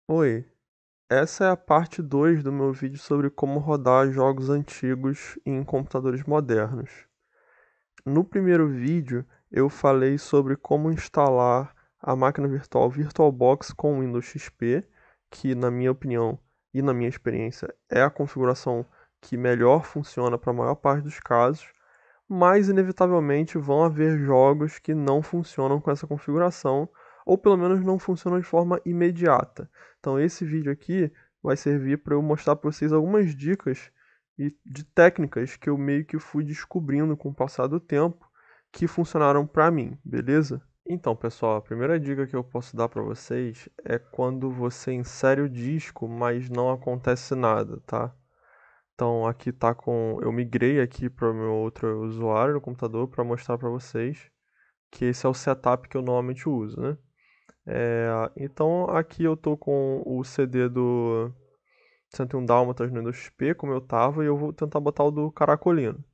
Oi, essa é a parte 2 do meu vídeo sobre como rodar jogos antigos em computadores modernos. No primeiro vídeo, eu falei sobre como instalar a máquina virtual VirtualBox com Windows XP, que, na minha opinião e na minha experiência, é a configuração que melhor funciona para a maior parte dos casos, mas inevitavelmente vão haver jogos que não funcionam com essa configuração, ou pelo menos não funcionam de forma imediata. Então esse vídeo aqui vai servir para eu mostrar para vocês algumas dicas de técnicas que eu meio que fui descobrindo com o passar do tempo que funcionaram para mim, beleza? Então, pessoal, a primeira dica que eu posso dar para vocês é quando você insere o disco, mas não acontece nada, tá? Então aqui tá com, eu migrei aqui para o meu outro usuário no computador para mostrar para vocês que esse é o setup que eu normalmente uso, né? Então aqui eu tô com o CD do 101 Dálmatas no Windows XP, como eu tava, e eu vou tentar botar o do Caracolino.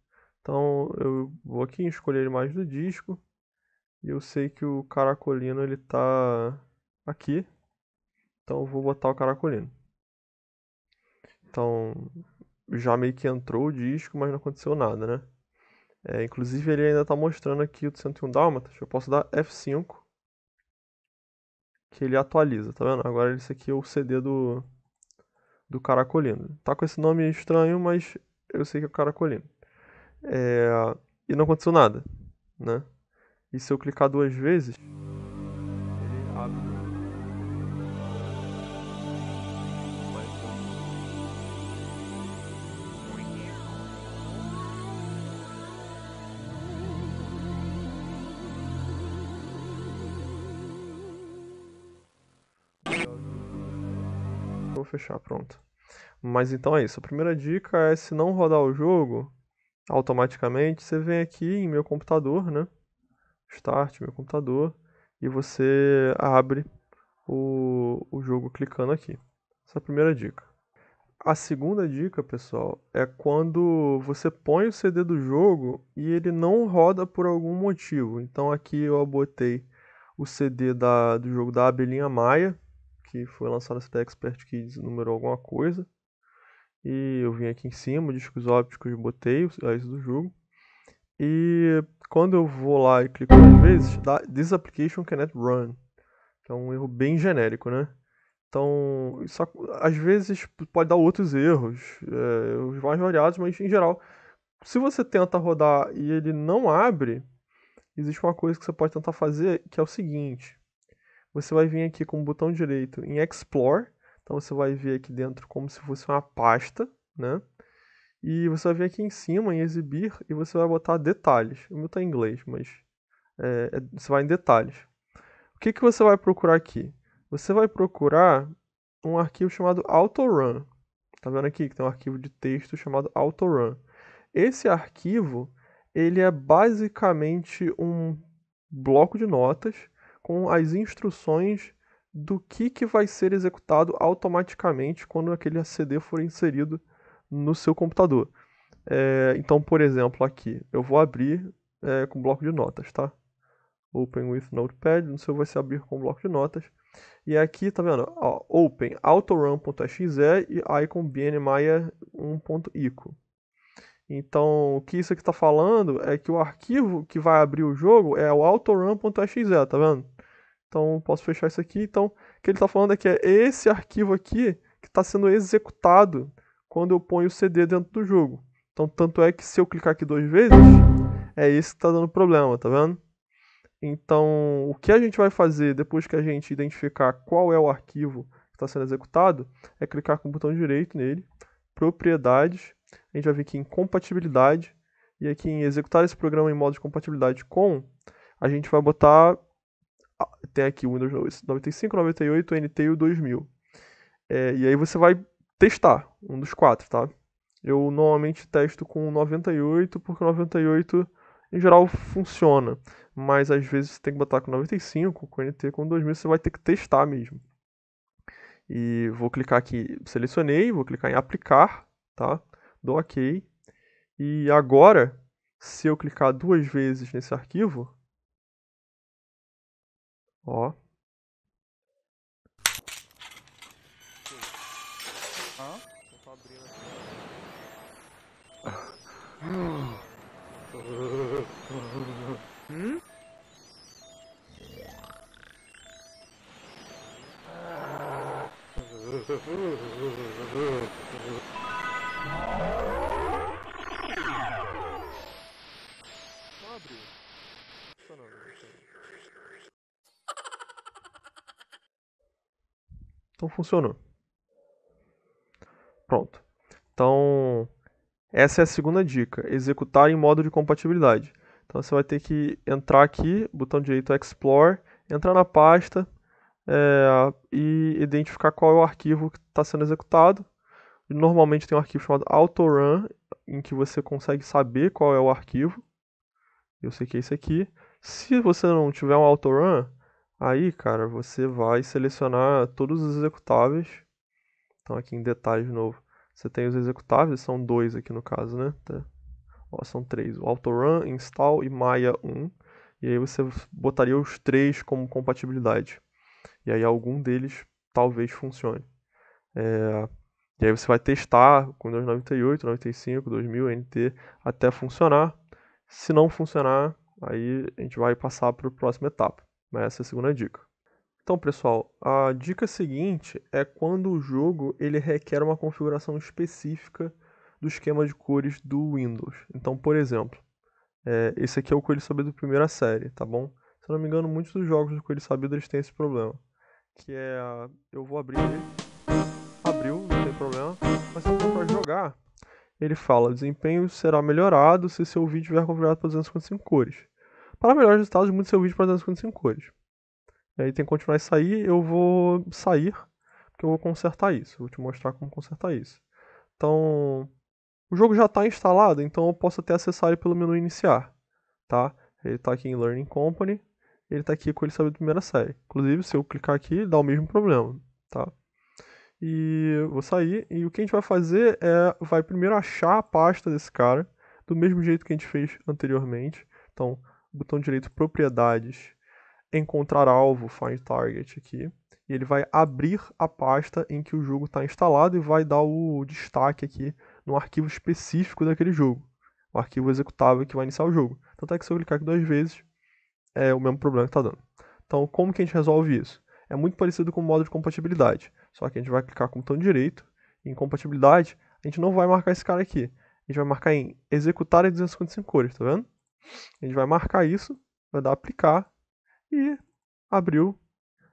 Então eu vou aqui escolher a imagem do disco, e eu sei que o Caracolino ele tá aqui, então eu vou botar o Caracolino. Então já meio que entrou o disco, mas não aconteceu nada, né? Inclusive ele ainda está mostrando aqui o 101 Dálmatas. Eu posso dar F5 que ele atualiza, tá vendo? Agora esse aqui é o CD do Caracolino. Tá com esse nome estranho, mas eu sei que é o Caracolino. É, e não aconteceu nada, né? E se eu clicar duas vezes, ele abre. Vou fechar, pronto. Mas então é isso. A primeira dica é, se não rodar o jogo automaticamente, você vem aqui em meu computador, né? Start, meu computador, e você abre o jogo clicando aqui. Essa é a primeira dica. A segunda dica, pessoal, é quando você põe o CD do jogo e ele não roda por algum motivo. Então aqui eu botei o CD do jogo da Abelhinha Maia, que foi lançado na CD Expert Kids número alguma coisa. E eu vim aqui em cima, discos ópticos, botei os do jogo. E quando eu vou lá e clico duas vezes, dá This application cannot run, que é um erro bem genérico, né? Então, isso, às vezes pode dar outros erros, erros mais variados, mas em geral, se você tenta rodar e ele não abre, existe uma coisa que você pode tentar fazer, que é o seguinte: você vai vir aqui com o botão direito em Explore, então você vai ver aqui dentro como se fosse uma pasta, né? E você vai vir aqui em cima em Exibir e você vai botar detalhes. O meu está em inglês, mas você vai em detalhes. O que, que você vai procurar aqui? Você vai procurar um arquivo chamado autorun. Tá vendo aqui que tem um arquivo de texto chamado autorun. Esse arquivo, ele é basicamente um bloco de notas com as instruções do que vai ser executado automaticamente quando aquele CD for inserido no seu computador. Então, por exemplo, aqui, eu vou abrir com bloco de notas, tá? Open with Notepad, no seu vai se abrir com bloco de notas. E aqui, tá vendo? Ó, open autorun.exe e icon bnmaya 1.ico. Então, o que isso aqui está falando é que o arquivo que vai abrir o jogo é o autorun.exe, tá vendo? Então, posso fechar isso aqui. Então, o que ele está falando é que é esse arquivo aqui que está sendo executado quando eu ponho o CD dentro do jogo. Então, tanto é que se eu clicar aqui duas vezes, é esse que está dando problema, tá vendo? Então, o que a gente vai fazer depois que a gente identificar qual é o arquivo que está sendo executado é clicar com o botão direito nele, propriedades, a gente vai vir aqui em compatibilidade, e aqui em executar esse programa em modo de compatibilidade com, a gente vai botar, tem aqui o Windows 95, 98, NT e o 2000. E aí você vai testar um dos quatro, tá? Eu normalmente testo com 98, porque o 98 em geral funciona. Mas às vezes você tem que botar com 95, com NT, com 2000, você vai ter que testar mesmo. E vou clicar aqui, selecionei, vou clicar em aplicar, tá? Dou OK. E agora, se eu clicar duas vezes nesse arquivo, ó, Tô abrindo aqui. Não abriu. Funcionando. Então funcionou. Pronto. Então, essa é a segunda dica, executar em modo de compatibilidade. Então você vai ter que entrar aqui, botão direito Explore, entrar na pasta e identificar qual é o arquivo que está sendo executado. Normalmente tem um arquivo chamado autorun, em que você consegue saber qual é o arquivo. Eu sei que é esse aqui. Se você não tiver um autorun, aí, cara, você vai selecionar todos os executáveis. Então aqui em detalhes de novo, você tem os executáveis, são 2 aqui no caso, né? Ó, são 3, o autorun, install e Maya 1. E aí você botaria os 3 como compatibilidade. E aí algum deles talvez funcione. E aí você vai testar com Windows 98, 95, 2000, NT até funcionar. Se não funcionar, aí a gente vai passar para a próxima etapa. Mas essa é a segunda dica. Então, pessoal, a dica seguinte é quando o jogo ele requer uma configuração específica do esquema de cores do Windows. Então, por exemplo, esse aqui é o Coelho Sabido primeira série, tá bom? Se eu não me engano, muitos dos jogos do Coelho Sabido eles têm esse problema. Que é, eu vou abrir ele, abriu, não tem problema, mas se eu for para jogar, ele fala, desempenho será melhorado se seu vídeo estiver configurado para 255 cores. Para melhores resultados, mude seu vídeo para 255 cores. E aí tem que continuar isso aí, eu vou sair, porque eu vou consertar isso. Vou te mostrar como consertar isso. Então, o jogo já está instalado, então eu posso até acessar ele pelo menu iniciar, tá? Ele está aqui em Learning Company, ele está aqui com ele sabe a primeira série. Inclusive, se eu clicar aqui, ele dá o mesmo problema, tá? E eu vou sair, e o que a gente vai fazer vai primeiro achar a pasta desse cara, do mesmo jeito que a gente fez anteriormente. Então, botão direito, propriedades, encontrar alvo, find target aqui, e ele vai abrir a pasta em que o jogo está instalado e vai dar o destaque aqui no arquivo específico daquele jogo, o arquivo executável que vai iniciar o jogo. Então tá que se eu clicar aqui 2 vezes, é o mesmo problema que está dando. Então como que a gente resolve isso? É muito parecido com o modo de compatibilidade, só que a gente vai clicar com o botão direito, em compatibilidade, a gente não vai marcar esse cara aqui, a gente vai marcar em executar em 255 cores, tá vendo? A gente vai marcar isso, vai dar aplicar, e abriu.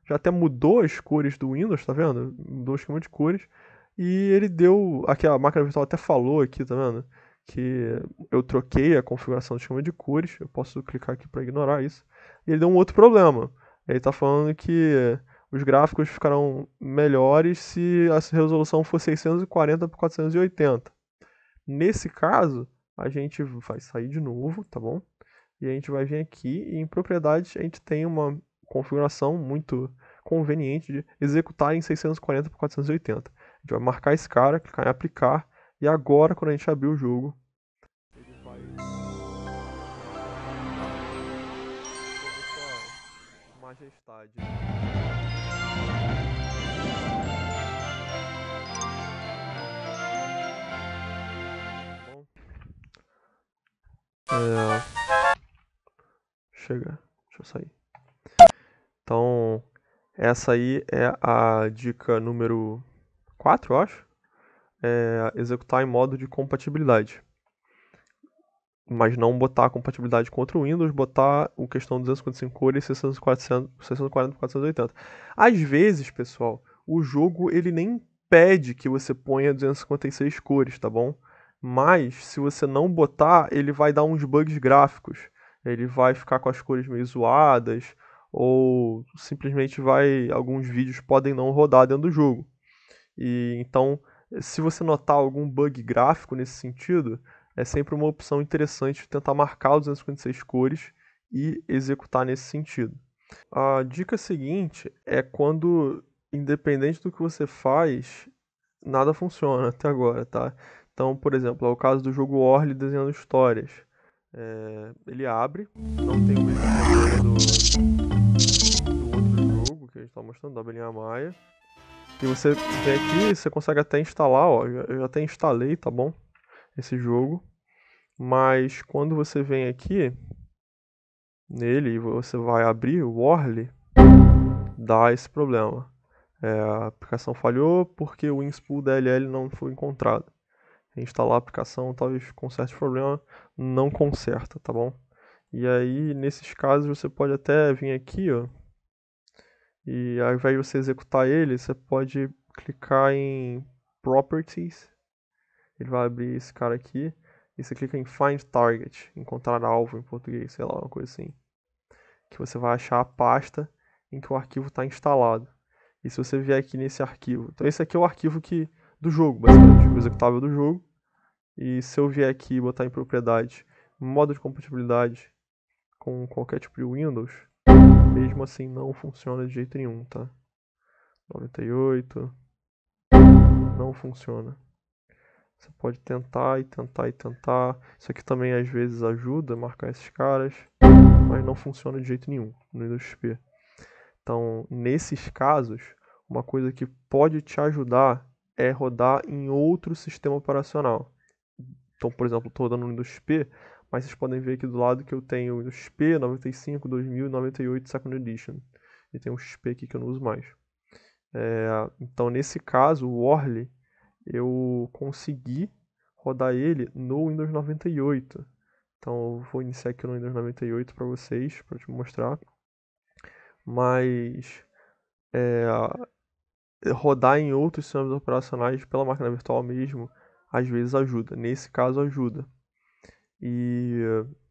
Já até mudou as cores do Windows, tá vendo? Mudou o esquema de cores. E ele deu. Aqui a máquina virtual até falou aqui, tá vendo? Que eu troquei a configuração do esquema de cores. Eu posso clicar aqui para ignorar isso. E ele deu um outro problema. Ele tá falando que os gráficos ficarão melhores se a resolução for 640 por 480. Nesse caso, a gente vai sair de novo, tá bom? E a gente vai vir aqui e em propriedades a gente tem uma configuração muito conveniente de executar em 640 por 480. A gente vai marcar esse cara, clicar em aplicar e agora quando a gente abrir o jogo, ele vai toda sua majestade. Chega, deixa eu sair. Então, essa aí é a dica número 4, eu acho. Executar em modo de compatibilidade. Mas não botar a compatibilidade com outro Windows, botar o questão 255 cores e 640 por 480. Às vezes, pessoal, o jogo ele nem pede que você ponha 256 cores, tá bom? Mas, se você não botar, ele vai dar uns bugs gráficos. Ele vai ficar com as cores meio zoadas, ou simplesmente alguns vídeos podem não rodar dentro do jogo. E então, se você notar algum bug gráfico nesse sentido, é sempre uma opção interessante tentar marcar os 256 cores e executar nesse sentido. A dica seguinte é quando, independente do que você faz, nada funciona até agora, tá? Então, por exemplo, é o caso do jogo Orly desenhando histórias. Ele abre, não tem o mesmo problema do outro jogo que a gente está mostrando, da Abelhinha Maia. E você vem aqui, você consegue até instalar, ó, eu já até instalei, tá bom? Esse jogo. Mas quando você vem aqui nele e você vai abrir o World, dá esse problema. A aplicação falhou porque o WinSpool DLL não foi encontrado. Instalar a aplicação talvez conserte o problema, não conserta, tá bom? E aí, nesses casos, você pode até vir aqui, ó, e ao invés de você executar ele, você pode clicar em Properties, ele vai abrir esse cara aqui, e você clica em Find Target, encontrar alvo em português, sei lá, uma coisa assim, que você vai achar a pasta em que o arquivo está instalado. E se você vier aqui nesse arquivo, então esse aqui é o arquivo do jogo, basicamente, o executável do jogo. E se eu vier aqui e botar em propriedade modo de compatibilidade com qualquer tipo de Windows, mesmo assim não funciona de jeito nenhum, tá? 98 não funciona. Você pode tentar e tentar e tentar. Isso aqui também às vezes ajuda a marcar esses caras, mas não funciona de jeito nenhum no Windows XP. Então, nesses casos, uma coisa que pode te ajudar é rodar em outro sistema operacional. Então, por exemplo, estou rodando no Windows XP, mas vocês podem ver aqui do lado que eu tenho o Windows XP 95, 2000 e 98 Second Edition. E tem um XP aqui que eu não uso mais. Então, nesse caso, o Orly, eu consegui rodar ele no Windows 98. Então, eu vou iniciar aqui no Windows 98 para vocês, para te mostrar. Mas rodar em outros sistemas operacionais pela máquina virtual mesmo, às vezes ajuda. Nesse caso, ajuda. E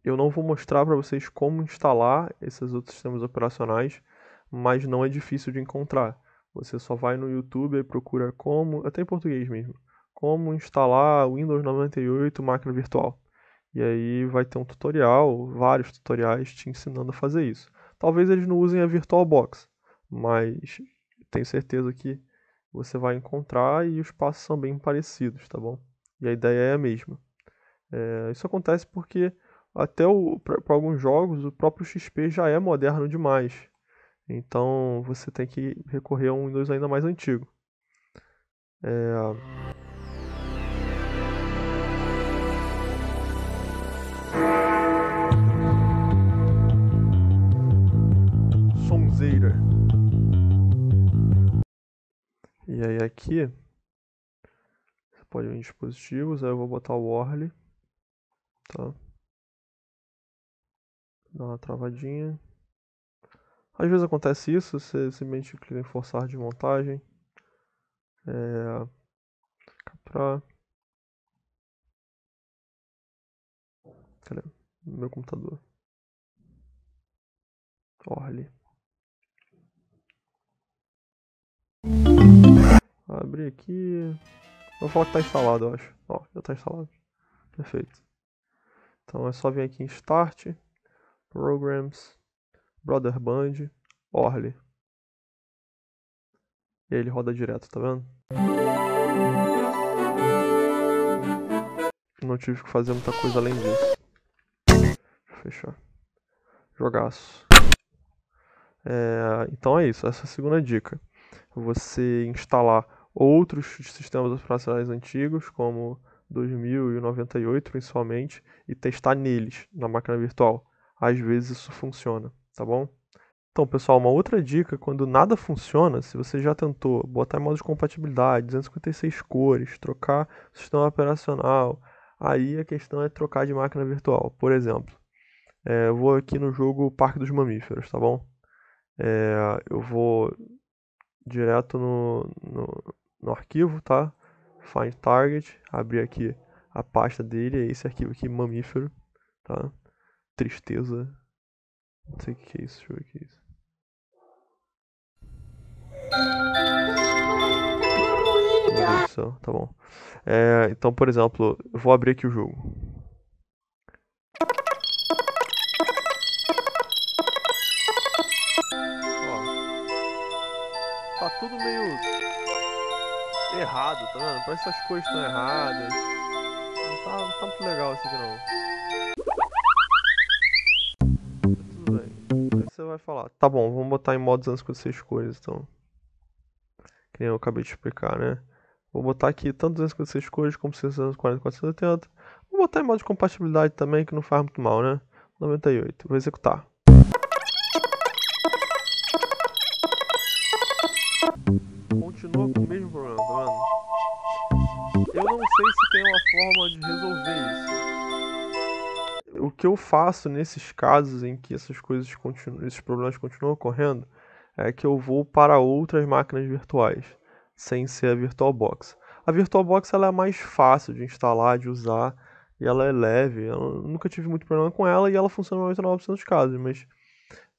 eu não vou mostrar para vocês como instalar esses outros sistemas operacionais, mas não é difícil de encontrar. Você só vai no YouTube e procura como, até em português mesmo, como instalar Windows 98 máquina virtual. E aí vai ter um tutorial, vários tutoriais te ensinando a fazer isso. Talvez eles não usem a VirtualBox, mas tenho certeza que você vai encontrar e os passos são bem parecidos, tá bom? E a ideia é a mesma. Isso acontece porque até para alguns jogos o próprio XP já é moderno demais. Então você tem que recorrer a um Windows ainda mais antigo. Sonzeira. E aí aqui você pode vir em dispositivos, aí eu vou botar o Orly, tá? Dá uma travadinha. Às vezes acontece isso, você simplesmente clica em forçar de montagem. Pra... Cadê? Meu computador. Orly. Abrir aqui. Vou falar que tá instalado, eu acho. Ó, já tá instalado. Perfeito. Então é só vir aqui em Start, Programs, Brotherband, Orly. E aí ele roda direto, tá vendo? Não tive que fazer muita coisa além disso. Deixa eu fechar. Jogaço. Então é isso, essa é a segunda dica. Você instalar outros sistemas operacionais antigos, como 2000 e 98 principalmente, e testar neles, na máquina virtual. Às vezes isso funciona, tá bom? Então, pessoal, uma outra dica, quando nada funciona, se você já tentou botar em modo de compatibilidade, 256 cores, trocar o sistema operacional, aí a questão é trocar de máquina virtual. Por exemplo, eu vou aqui no jogo Parque dos Mamíferos, tá bom? Eu vou direto no arquivo, tá? Find Target, abrir aqui a pasta dele, é esse arquivo aqui, mamífero, tá? Tristeza, não sei o que é isso, deixa eu ver o que é isso. Meu Deus do céu, tá bom. Então, por exemplo, eu vou abrir aqui o jogo. Ó, tá tudo meio errado, tá vendo? Parece que as cores estão erradas. Não tá muito legal isso aqui não. Tudo bem. Aí você vai falar, tá bom, vamos botar em modo 256 cores então. que nem eu acabei de explicar, né? Vou botar aqui tanto 256 cores como 640, 480. Vou botar em modo de compatibilidade também, que não faz muito mal, né? 98. Vou executar. Continua com o mesmo problema, tá vendo? Eu não sei se tem uma forma de resolver isso. O que eu faço nesses casos em que essas coisas esses problemas continuam ocorrendo é que eu vou para outras máquinas virtuais, sem ser a VirtualBox. A VirtualBox ela é mais fácil de instalar, de usar, e ela é leve. Eu nunca tive muito problema com ela e ela funciona no 99% dos casos, mas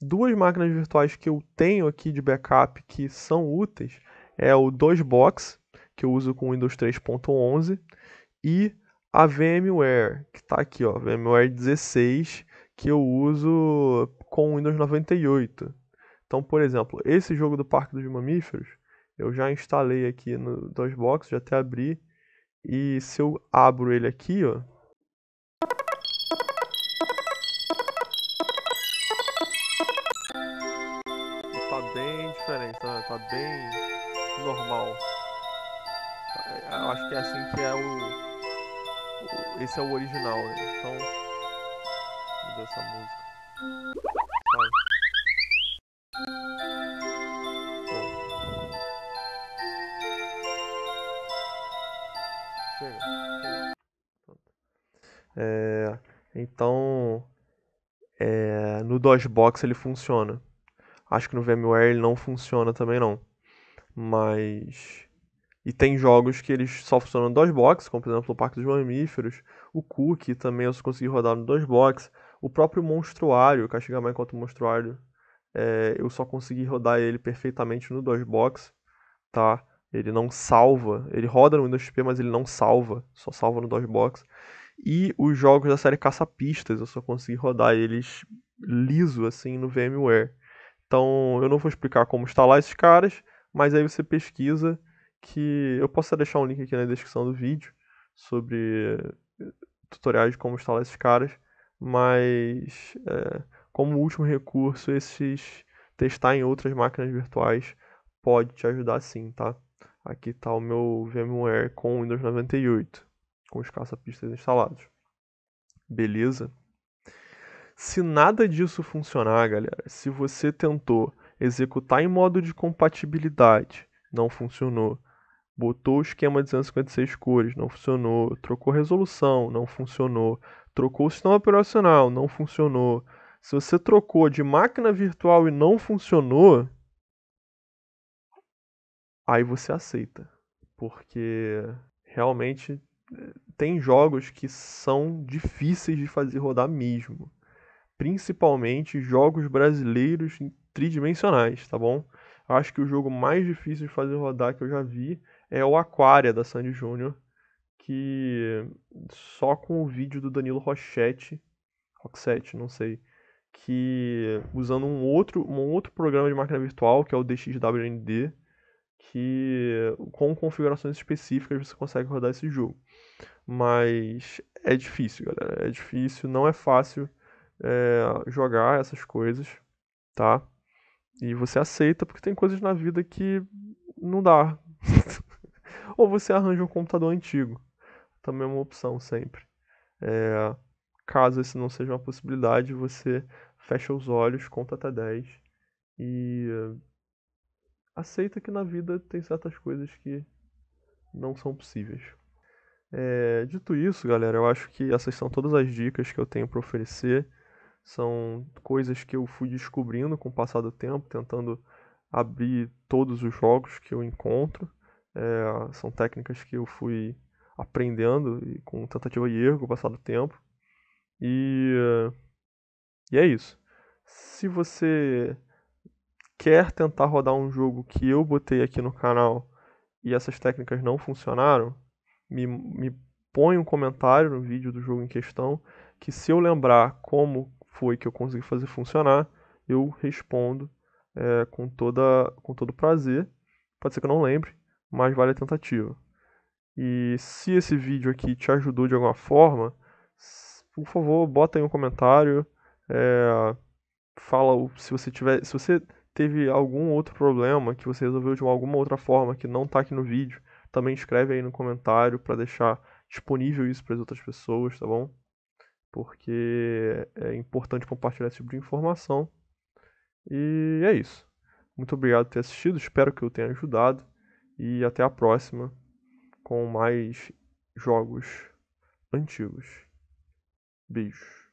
duas máquinas virtuais que eu tenho aqui de backup que são úteis é o DOSBox, que eu uso com Windows 3.11, e a VMware, que está aqui, ó, VMware 16, que eu uso com Windows 98. Então, por exemplo, esse jogo do Parque dos Mamíferos, eu já instalei aqui no DOSBox, já até abri, e se eu abro ele aqui, ó, tá bem diferente, tá bem normal. Eu acho que é assim que é esse é o original, né? Então, mudou essa música. Vai. Bom, chega. É, então, no DOSBox ele funciona. Acho que no VMware ele não funciona também não. Mas e tem jogos que eles só funcionam no DOSBox, como por exemplo o Parque dos Mamíferos, o Cookie também eu só consegui rodar no DOSBox, o próprio Monstruário, Castigamento contra o Monstruário, eu só consegui rodar ele perfeitamente no DOSBox, tá? Ele não salva, ele roda no Windows XP, mas ele não salva, só salva no DOSBox. E os jogos da série Caça-Pistas, eu só consegui rodar eles liso assim no VMware. Então, eu não vou explicar como instalar esses caras, mas aí você pesquisa que eu posso deixar um link aqui na descrição do vídeo sobre tutoriais de como instalar esses caras, mas como último recurso, testar em outras máquinas virtuais pode te ajudar sim, tá? Aqui está o meu VMware com Windows 98, com os caça-pistas instalados. Beleza? Se nada disso funcionar, galera, se você tentou executar em modo de compatibilidade, não funcionou. Botou o esquema de 256 cores, não funcionou. Trocou resolução, não funcionou. Trocou o sistema operacional, não funcionou. Se você trocou de máquina virtual e não funcionou, aí você aceita. Porque realmente tem jogos que são difíceis de fazer rodar mesmo. Principalmente jogos brasileiros tridimensionais, tá bom? Eu acho que o jogo mais difícil de fazer rodar que eu já vi é o Aquaria da Sandy Júnior, que só com o vídeo do Danilo Rochetti, não sei, que usando um outro programa de máquina virtual, que é o DXWND, que com configurações específicas você consegue rodar esse jogo. Mas é difícil, galera. É difícil, não é fácil jogar essas coisas, tá? E você aceita porque tem coisas na vida que não dá. Ou você arranja um computador antigo. Também é uma opção sempre. Caso esse não seja uma possibilidade, você fecha os olhos, conta até 10 e aceita que na vida tem certas coisas que não são possíveis. Dito isso, galera, eu acho que essas são todas as dicas que eu tenho para oferecer. São coisas que eu fui descobrindo com o passar do tempo, tentando abrir todos os jogos que eu encontro. São técnicas que eu fui aprendendo e com tentativa e erro com o passar do tempo. E é isso. Se você quer tentar rodar um jogo que eu botei aqui no canal e essas técnicas não funcionaram, me põe um comentário no vídeo do jogo em questão, que se eu lembrar como foi que eu consegui fazer funcionar, eu respondo com todo prazer. Pode ser que eu não lembre, mas vale a tentativa. E se esse vídeo aqui te ajudou de alguma forma, por favor, bota aí um comentário. Fala se você teve algum outro problema que você resolveu de alguma outra forma que não tá aqui no vídeo, também escreve aí no comentário pra deixar disponível isso para as outras pessoas, tá bom? Porque é importante compartilhar esse tipo de informação. E é isso. Muito obrigado por ter assistido, espero que eu tenha ajudado e até a próxima com mais jogos antigos. Beijos.